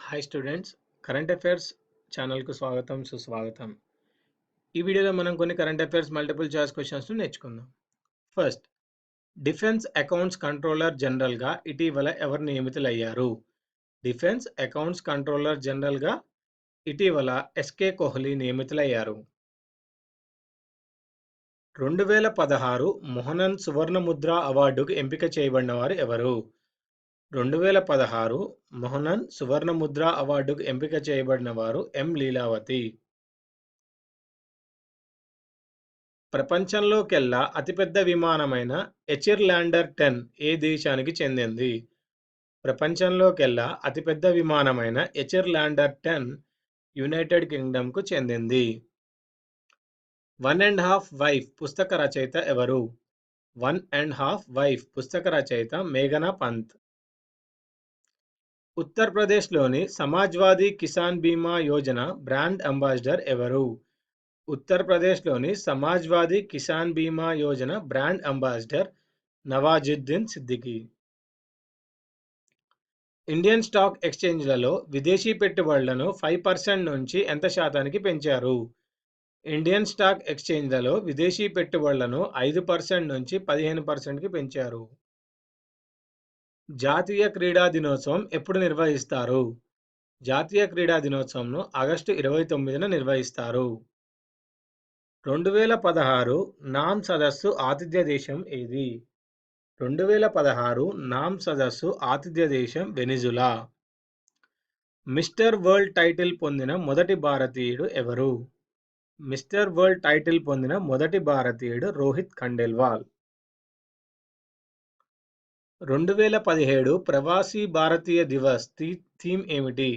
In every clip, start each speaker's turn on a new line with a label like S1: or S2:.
S1: Hi students, current affairs ఛానల్కు స్వాగతం సుస్వాగతం. ఈ వీడియోలో మనం కొన్ని current affairs multiple choice questions నేర్చుకుందాం. ఫస్ట్, డిఫెన్స్ అకౌంట్స్ కంట్రోలర్ జనరల్గా ఇటీవల ఎవరు నియమితులయ్యారు? డిఫెన్స్ అకౌంట్స్ కంట్రోలర్ జనరల్గా ఇటీవల ఎస్కే కోహ్లీ నియమితులయ్యారు. 2016 మోహనన్ సువర్ణ ముద్ర అవార్డుకు ఎంపిక చేయబడిన వారు ఎవరు? 2016 మోహనన్ సువర్ణ ముద్ర అవార్డుకు ఎంపిక చేయబడిన వారు ఎం లీలావతి. ప్రపంచంలోకెల్లా అతిపెద్ద విమానమైన ఎచిర్ ల్యాండర్ 10 ఏ దేశానికి చెందింది? ప్రపంచంలోకెల్లా అతిపెద్ద విమానమైన ఎచిర్ ల్యాండర్ 10 యునైటెడ్ కింగ్డమ్కు చెందింది. 1.5 వైఫ్ పుస్తక రచయిత ఎవరు? 1.5 వైఫ్ పుస్తక రచయిత మేఘనా పంత్. ఉత్తరప్రదేశ్లోని సమాజ్వాదీ కిసాన్ బీమా యోజన బ్రాండ్ అంబాసిడర్ ఎవరు? ఉత్తరప్రదేశ్లోని Samajwadi Kisan Bima Yojana brand ambassador Nawazuddin Siddiqui. Indian stock ఎక్స్చేంజ్లలో విదేశీ పెట్టుబడులను 5% నుంచి ఎంత శాతానికి పెంచారు? ఇండియన్ స్టాక్ ఎక్స్చేంజ్లలో విదేశీ పెట్టుబడులను 5% నుంచి 15%కి పెంచారు. జాతీయ క్రీడా దినోత్సవం ఎప్పుడు నిర్వహిస్తారు? జాతీయ క్రీడా దినోత్సవంను ఆగస్టు 29న నిర్వహిస్తారు. 2016 నామ్ సదస్సు ఆతిథ్య దేశం ఏది? 2016 నామ్ సదస్సు ఆతిథ్య దేశం వెనిజులా. మిస్టర్ వరల్డ్ టైటిల్ పొందిన మొదటి భారతీయుడు ఎవరు? మిస్టర్ వరల్డ్ టైటిల్ పొందిన మొదటి భారతీయుడు రోహిత్ ఖండేల్వాల్. 2017 ప్రవాసీ భారతీయ దివస్ థీమ్ ఏమిటి?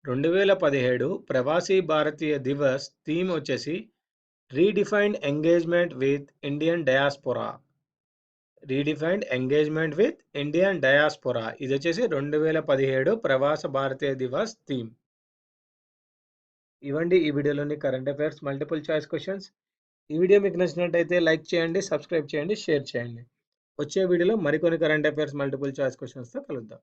S1: 2017 ప్రవాసీ భారతీయ దివస్ థీమ్ వచ్చేసి redefined engagement with Indian diaspora. Redefined engagement with Indian diaspora ఇది వచ్చేసి 2017 ప్రవాస భారతీయ దివస్ థీమ్. ఇవ్వండి ఈ వీడియోలోని current affairs multiple choice questions. ఈ వీడియో మీకు నచ్చినట్టయితే లైక్ చేయండి, సబ్స్క్రైబ్ చేయండి, షేర్ చేయండి. వచ్చే వీడియోలో మరికొన్ని కరెంట్ అఫైర్స్ మల్టిపుల్ చాయిస్ క్వశ్చన్స్తో కలుద్దాం.